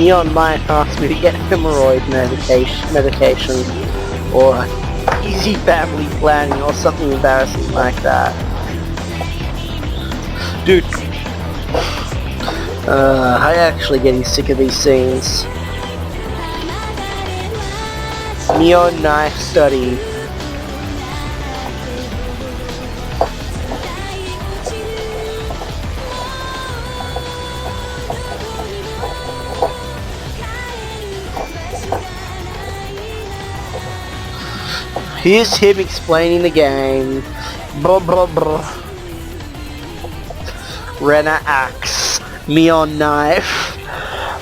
Neon might ask me to get hemorrhoid medication or easy family planning or something embarrassing like that. Dude, I'm actually getting sick of these scenes. Neon knife study. Here's him explaining the game. Blah blah blah. Rena axe. Neon knife.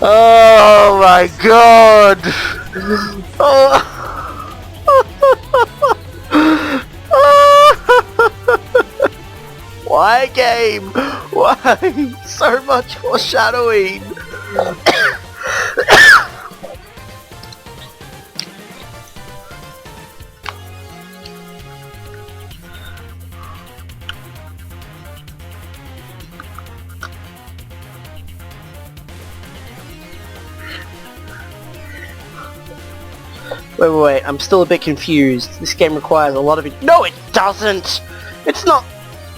Oh my god! Oh. Why game? Why? So much foreshadowing! Wait, I'm still a bit confused. This game requires a lot of it. No, it doesn't! It's not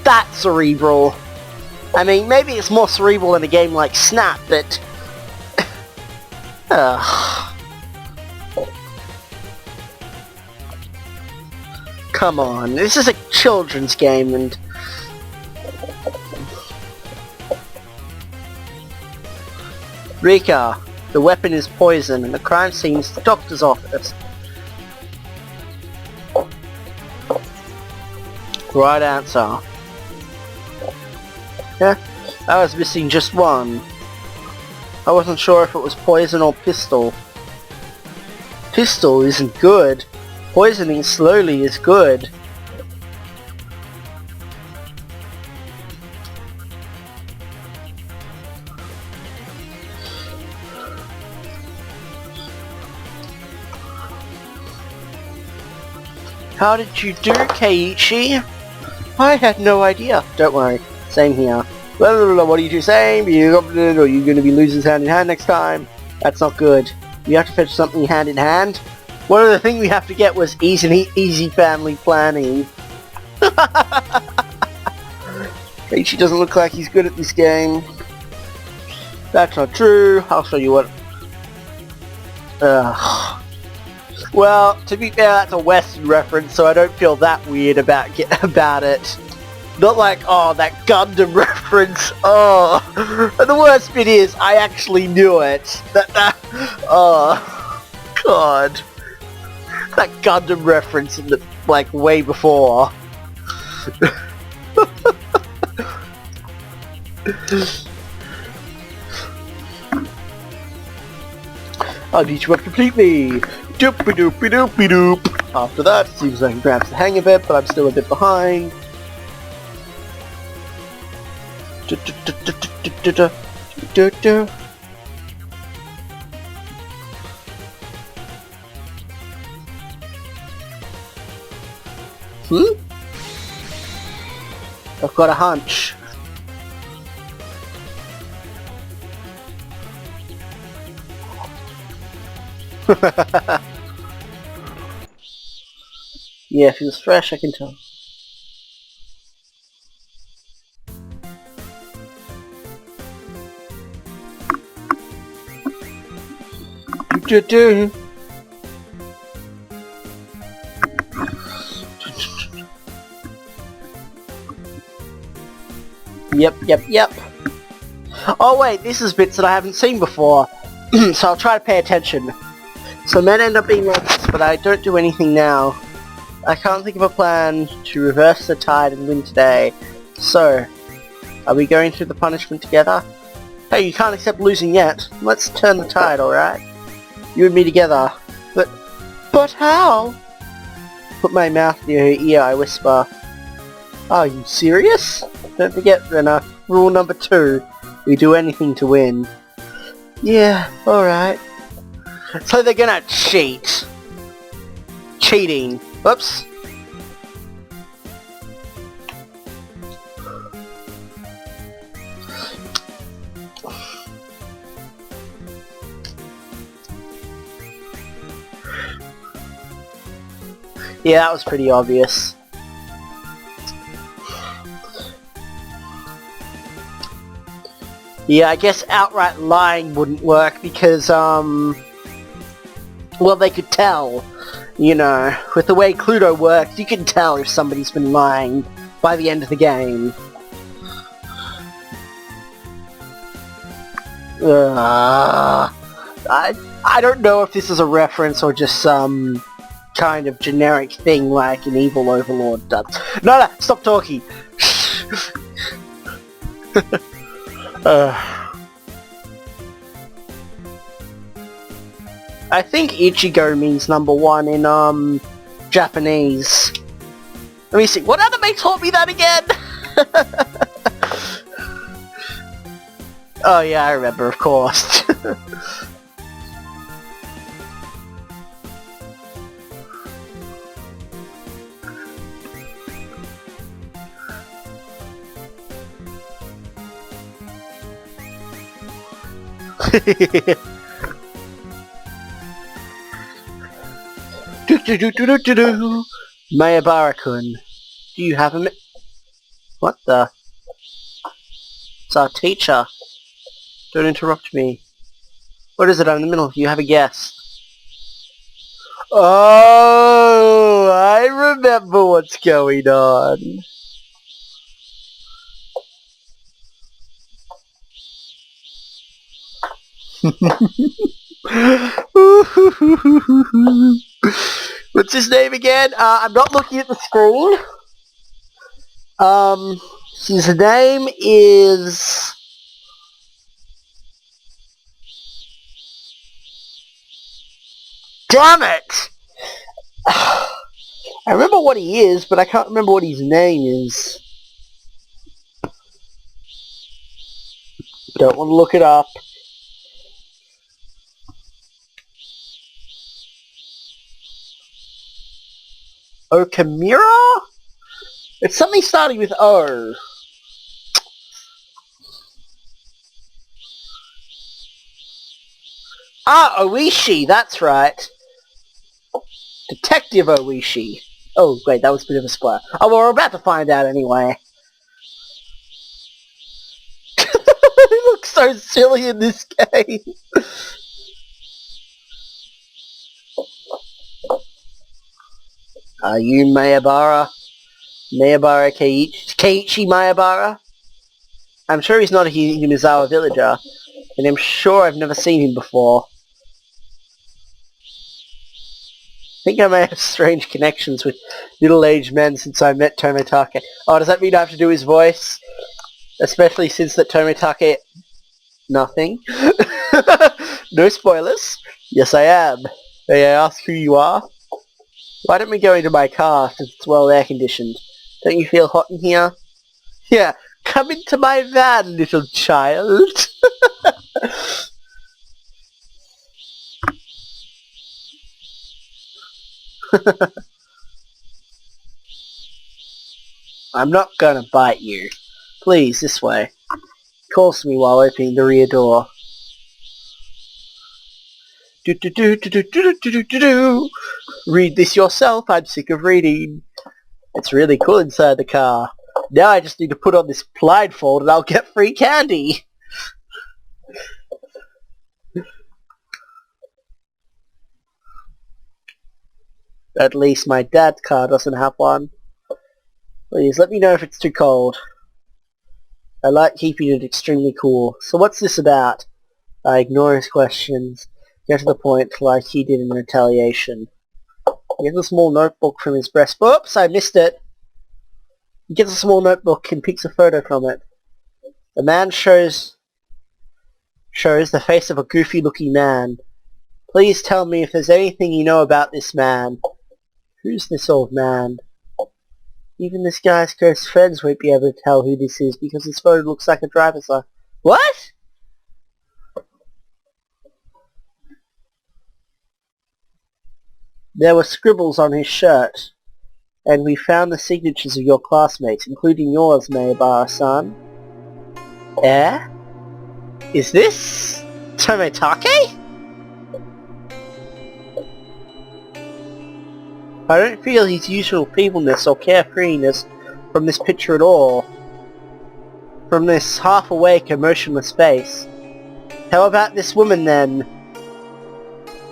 that cerebral. I mean, maybe it's more cerebral in a game like Snap, but... Come on, this is a children's game and... Rika, the weapon is poison and the crime scene is the doctor's office. Right answer. Yeah, I was missing just one. I wasn't sure if it was poison or pistol. Pistol isn't good. Poisoning slowly is good. How did you do, Keiichi? I had no idea. Don't worry. Same here. Well, what are you two saying? Are you going to be losers hand in hand next time? That's not good. You have to fetch something hand in hand. One of the things we have to get was easy family planning. Keiichi doesn't look like he's good at this game. That's not true. I'll show you what... Well, to be fair, that's a Western reference, so I don't feel that weird about it. Not like, oh, that Gundam reference. Oh, and the worst bit is, I actually knew it. Oh, God, that Gundam reference in the way before. I'll teach you what to complete me. Doopy-doopy-doopy-doop. After that, it seems like perhaps the hang of it, but I'm still a bit behind. I've got a hunch. Yeah, if it was fresh, I can tell. Yep. Oh wait, this is bits that I haven't seen before, so I'll try to pay attention. So men end up being like this, but I don't do anything now. I can't think of a plan to reverse the tide and win today. So, are we going through the punishment together? Hey, you can't accept losing yet. Let's turn the tide, alright? You and me together. But how? Put my mouth near her ear, I whisper. Are you serious? Don't forget, Renna, rule number 2. We do anything to win. Yeah, alright. So they're gonna cheat. Cheating. Whoops. Yeah, that was pretty obvious. Yeah, I guess outright lying wouldn't work because, well, they could tell. You know, with the way Cluedo works, you can tell if somebody's been lying by the end of the game. I don't know if this is a reference or just some kind of generic thing like an evil overlord does. No, stop talking! I think Ichigo means #1 in, Japanese. Let me see, what anime taught me that again? Oh yeah, I remember, of course. Mayabara-kun, do you have a What the? It's our teacher. Don't interrupt me. What is it? I'm in the middle. You have a guess. Oh, I remember what's going on. What's his name again? I'm not looking at the screen. His name is... Damn it! I remember what he is, but I can't remember what his name is. Don't want to look it up. Okamura? It's something starting with O. Ah, Oishi, that's right. Detective Oishi. Oh, wait, that was a bit of a spoiler. Oh, well, we're about to find out anyway. He looks so silly in this game. Are you Mayabara? Mayabara Keiichi Mayabara? I'm sure he's not a Himizawa villager, and I'm sure I've never seen him before. I think I may have strange connections with middle-aged men since I met Tomitake. Oh, does that mean I have to do his voice? Especially since that Tomitake... Nothing. No spoilers. Yes, I am. May I ask who you are? Why don't we go into my car since it's well air-conditioned? Don't you feel hot in here? Yeah, come into my van, little child. I'm not gonna bite you. Please, this way. Calls to me while opening the rear door. Do. Read this yourself, I'm sick of reading. It's really cool inside the car. Now I just need to put on this blindfold and I'll get free candy. At least my dad's car doesn't have one. Please, let me know if it's too cold. I like keeping it extremely cool. So what's this about? I ignore his questions. Get to the point like he did in retaliation. He gets a small notebook from his breast. Oops, I missed it. He gets a small notebook and picks a photo from it. The man shows the face of a goofy-looking man. Please tell me if there's anything you know about this man. Who's this old man? Even this guy's close friends won't be able to tell who this is because his photo looks like a driver's license. What? There were scribbles on his shirt, and we found the signatures of your classmates, including yours, Mayabara-san. Eh? Is this... Tomitake? I don't feel his usual feebleness or carefreeness from this picture at all. From this half-awake, emotionless face. How about this woman, then?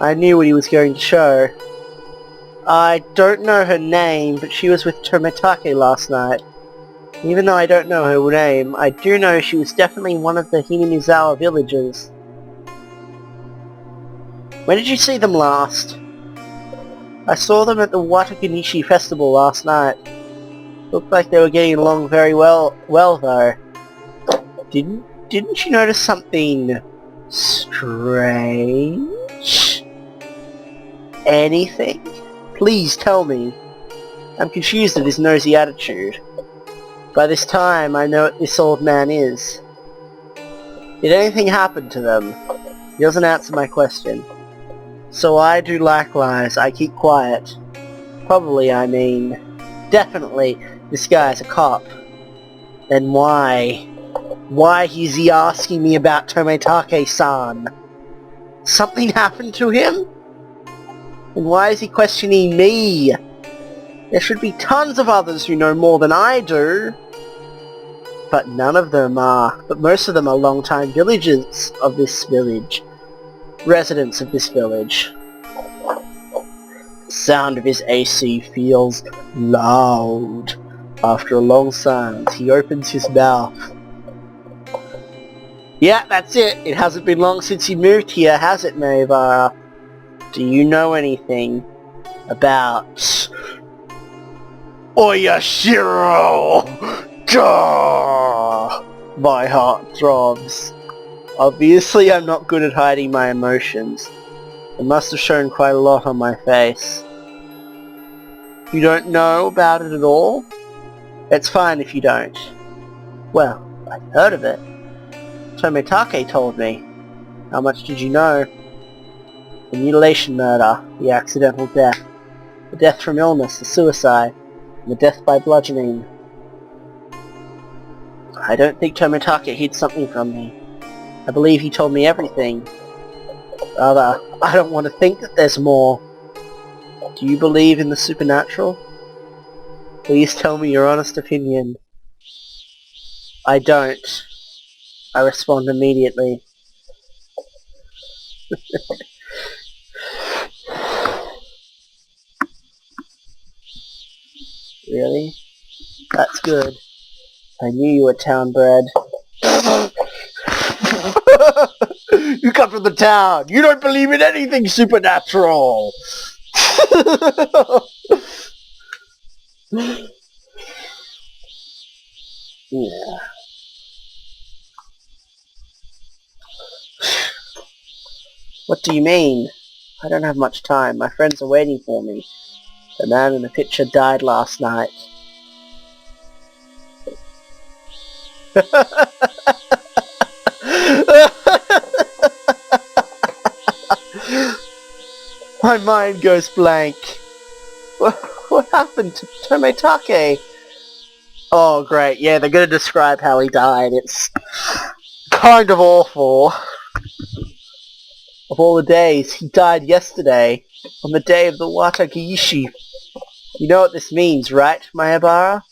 I knew what he was going to show. I don't know her name, but she was with Tomitake last night. Even though I don't know her name, I do know she was definitely one of the Hinamizawa villagers. When did you see them last? I saw them at the Wataganishi festival last night. Looked like they were getting along very well though. Didn't you notice something strange? Anything? Please tell me. I'm confused at his nosy attitude. By this time, I know what this old man is. Did anything happen to them? He doesn't answer my question. So I do likewise. I keep quiet. Probably, I mean. Definitely, this guy's a cop. Then why? Why is he asking me about Tomitake-san? Something happened to him? And why is he questioning me? There should be tons of others who know more than I do. But none of them are. But most of them are long-time villagers of this village. Residents of this village. The sound of his AC feels loud. After a long silence, he opens his mouth. Yeah, that's it. It hasn't been long since you moved here, has it, Maeva? Do you know anything about Oyashiro? Gah! My heart throbs. Obviously, I'm not good at hiding my emotions. It must have shown quite a lot on my face. You don't know about it at all? It's fine if you don't. Well, I've heard of it. Tomitake told me. How much did you know? The mutilation murder, the accidental death, the death from illness, the suicide, and the death by bludgeoning. I don't think Tomitake hid something from me. I believe he told me everything. Rather, I don't want to think that there's more. Do you believe in the supernatural? Please tell me your honest opinion. I don't. I respond immediately. Really? That's good. I knew you were town-bred. You come from the town! You don't believe in anything supernatural! Yeah. What do you mean? I don't have much time. My friends are waiting for me. The man in the picture died last night. My mind goes blank. What happened to Tomitake? Oh great, yeah, they're gonna describe how he died. It's kind of awful. Of all the days, he died yesterday, on the day of the Watagishi. You know what this means, right, Mayabara?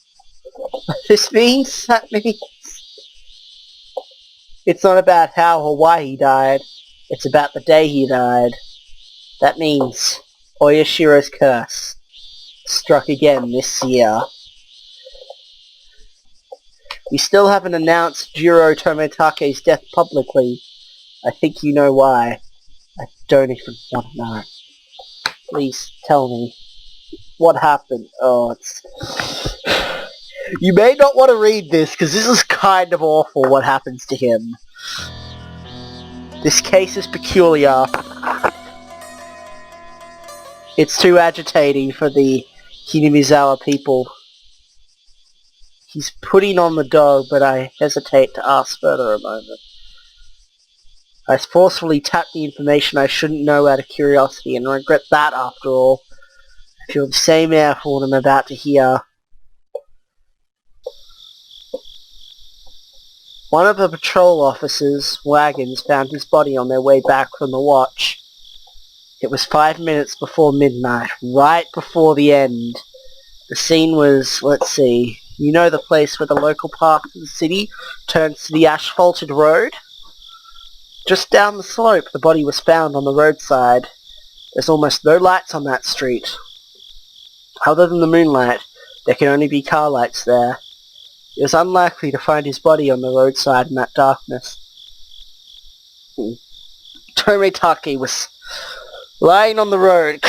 What this means? That means... It's not about how or why he died. It's about the day he died. That means Oyashiro's curse struck again this year. We still haven't announced Jiro Tomitake's death publicly. I think you know why. I don't even want to know. Please tell me. What happened? Oh, it's... You may not want to read this, because this is kind of awful what happens to him. This case is peculiar. It's too agitating for the Hinamizawa people. He's putting on the dog, but I hesitate to ask further a moment. I forcefully tapped the information I shouldn't know out of curiosity, and regret that after all. I feel the same air for what I'm about to hear. One of the patrol officers' wagons found his body on their way back from the watch. It was 5 minutes before midnight, right before the end. The scene was, let's see, you know the place where the local park of the city turns to the asphalted road? Just down the slope, the body was found on the roadside. There's almost no lights on that street. Other than the moonlight, there can only be car lights there. It was unlikely to find his body on the roadside in that darkness. Tomitake was lying on the road,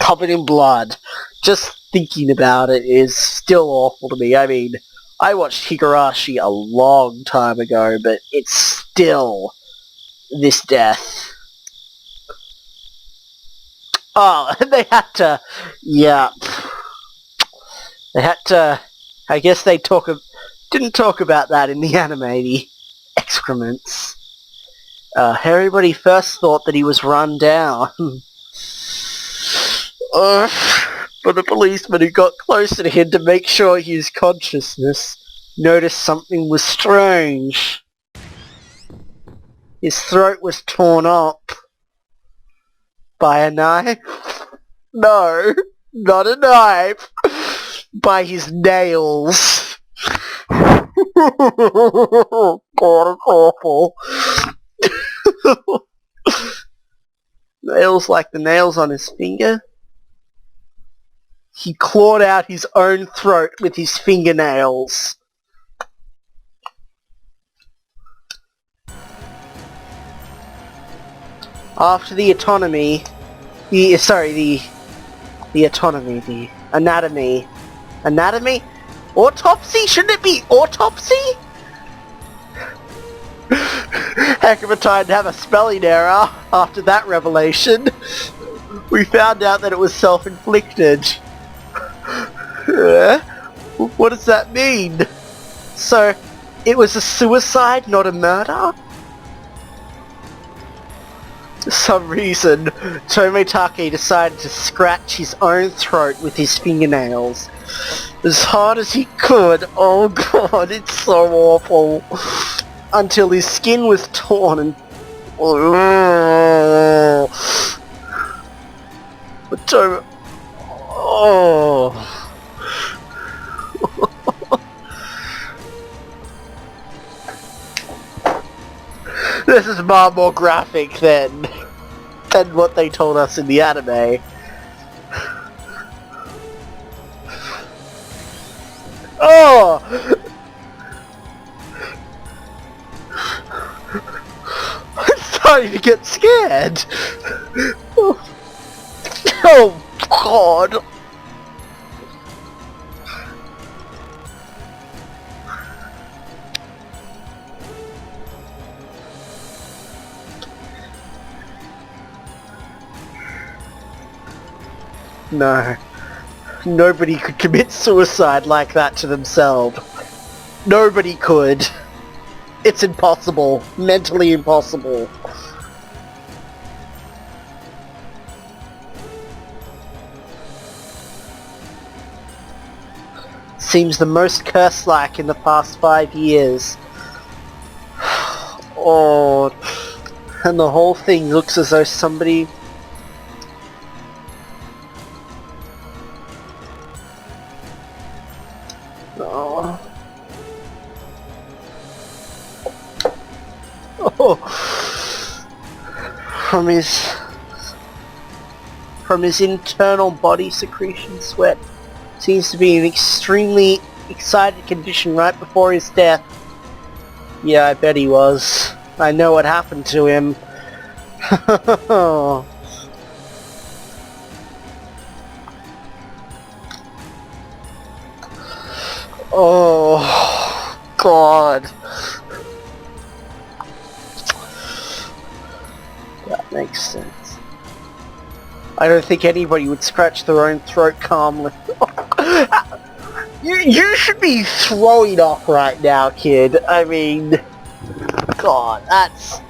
covered in blood. Just thinking about it is still awful to me. I mean, I watched Higurashi a long time ago, but it's still this death. Oh, they had to, yeah. They had to, I guess they didn't talk about that in the anime, the excrements. Everybody first thought that he was run down. But a policeman who got closer to him to make sure his consciousness noticed something was strange. His throat was torn up. By a knife? No, not a knife. By his nails. God, it's awful. Nails like the nails on his finger. He clawed out his own throat with his fingernails. After the anatomy, the anatomy? Autopsy? Shouldn't it be autopsy? Heck of a time to have a spelling error after that revelation. We found out that it was self-inflicted. What does that mean? So, it was a suicide, not a murder? For some reason, Tomitake decided to scratch his own throat with his fingernails. As hard as he could. Oh god, it's so awful. Until his skin was torn and... But This is far more graphic than what they told us in the anime. Oh! I'm starting to get scared! Oh god! No. Nobody could commit suicide like that to themselves. Nobody could. It's impossible. Mentally impossible. Seems the most curse-like in the past 5 years. Oh, and the whole thing looks as though somebody... Oh. Oh. From his internal body secretion sweat. Seems to be an extremely excited condition right before his death. Yeah, I bet he was. I know what happened to him. Oh, God. That makes sense. I don't think anybody would scratch their own throat calmly. You should be throwing up right now, kid. I mean, God, that's...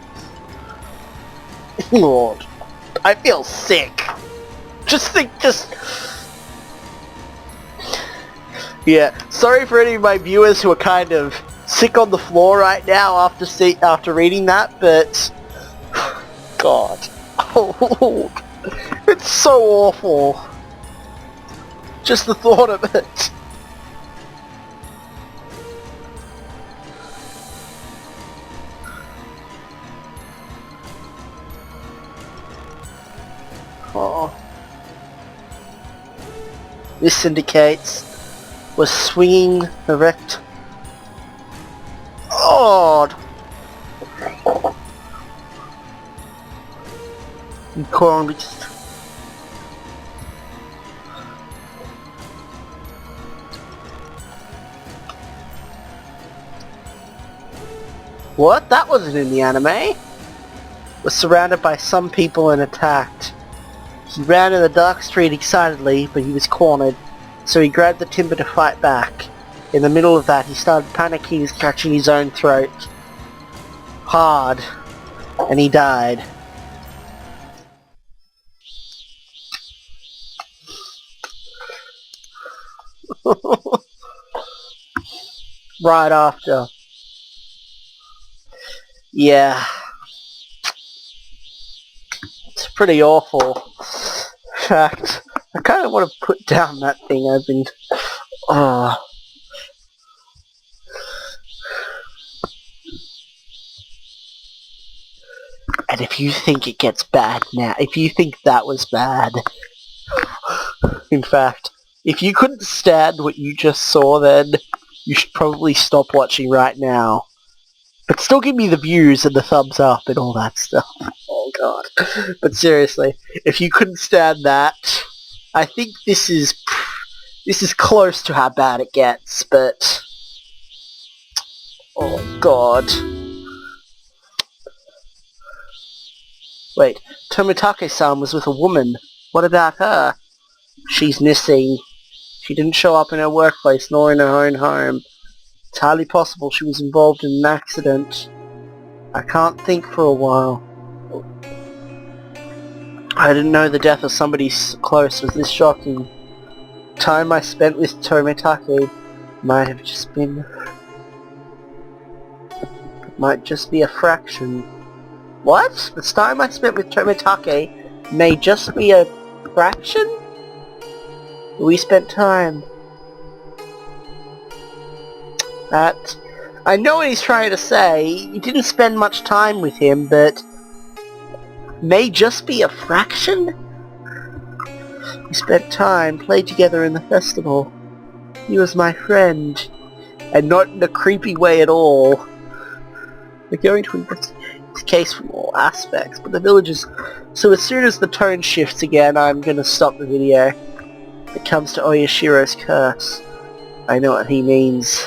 Lord. I feel sick. Just... Yeah, sorry for any of my viewers who are kind of sick on the floor right now after reading that, but... God. Oh, it's so awful. Just the thought of it. Oh. This indicates we're swinging erect. Oh! Just... What? That wasn't in the anime. Was surrounded by some people and attacked. He ran in the dark street excitedly, but he was cornered, so he grabbed the timber to fight back. In the middle of that, he started panicking and scratching his own throat. Hard. And he died. Right after. Yeah. It's pretty awful. In fact, I kind of want to put down that thing I've been... And if you think it gets bad now, if you think that was bad... In fact, if you couldn't stand what you just saw then, you should probably stop watching right now. But still give me the views and the thumbs up and all that stuff. Oh god. But seriously, if you couldn't stand that, I think this is close to how bad it gets, but... Oh god. Wait, Tomitake-san was with a woman. What about her? She's missing. She didn't show up in her workplace nor in her own home. It's highly possible she was involved in an accident. I can't think for a while. I didn't know the death of somebody close was this shocking. The time I spent with Tomitake might have just been... might just be a fraction. What? The time I spent with Tomitake may just be a fraction? We spent time. That... I know what he's trying to say. You didn't spend much time with him, but... may just be a fraction? We spent time, played together in the festival. He was my friend. And not in a creepy way at all. We're going to investigate this case from all aspects, but the villagers... So as soon as the tone shifts again, I'm gonna stop the video. It comes to Oyashiro's curse. I know what he means.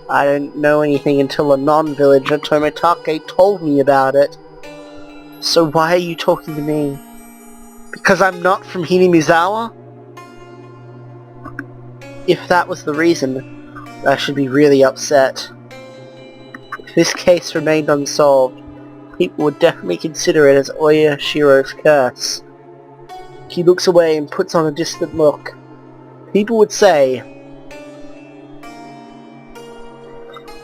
I didn't know anything until a non-villager, Tomitake, told me about it. So why are you talking to me? Because I'm not from Hinamizawa? If that was the reason, I should be really upset. If this case remained unsolved, people would definitely consider it as Oyashiro's curse. He looks away and puts on a distant look. People would say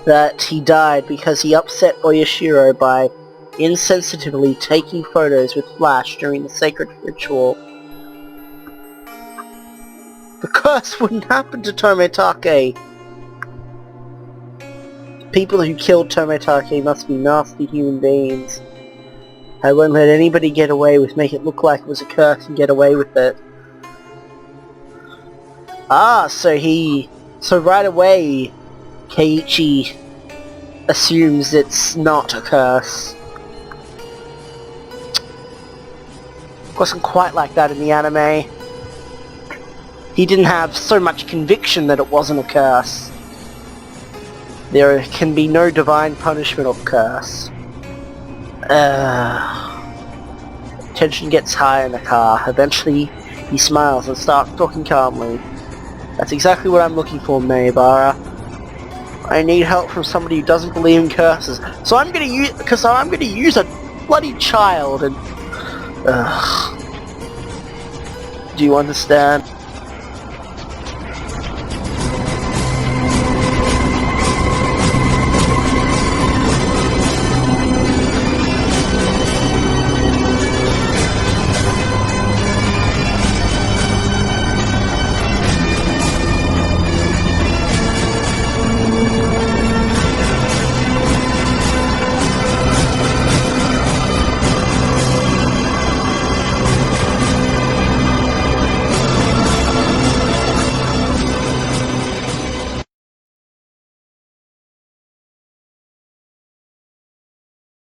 that he died because he upset Oyashiro by insensitively taking photos with flash during the sacred ritual. The curse wouldn't happen to Tomitake. People who killed Tomitake must be nasty human beings. I won't let anybody get away with make it look like it was a curse and get away with it. Ah, so right away, Keiichi assumes it's not a curse. Wasn't quite like that in the anime. He didn't have so much conviction that it wasn't a curse. There can be no divine punishment of curse. Tension gets high in the car. Eventually, he smiles and starts talking calmly. That's exactly what I'm looking for, Maebara. I need help from somebody who doesn't believe in curses. So I'm gonna use a bloody child and... Do you understand?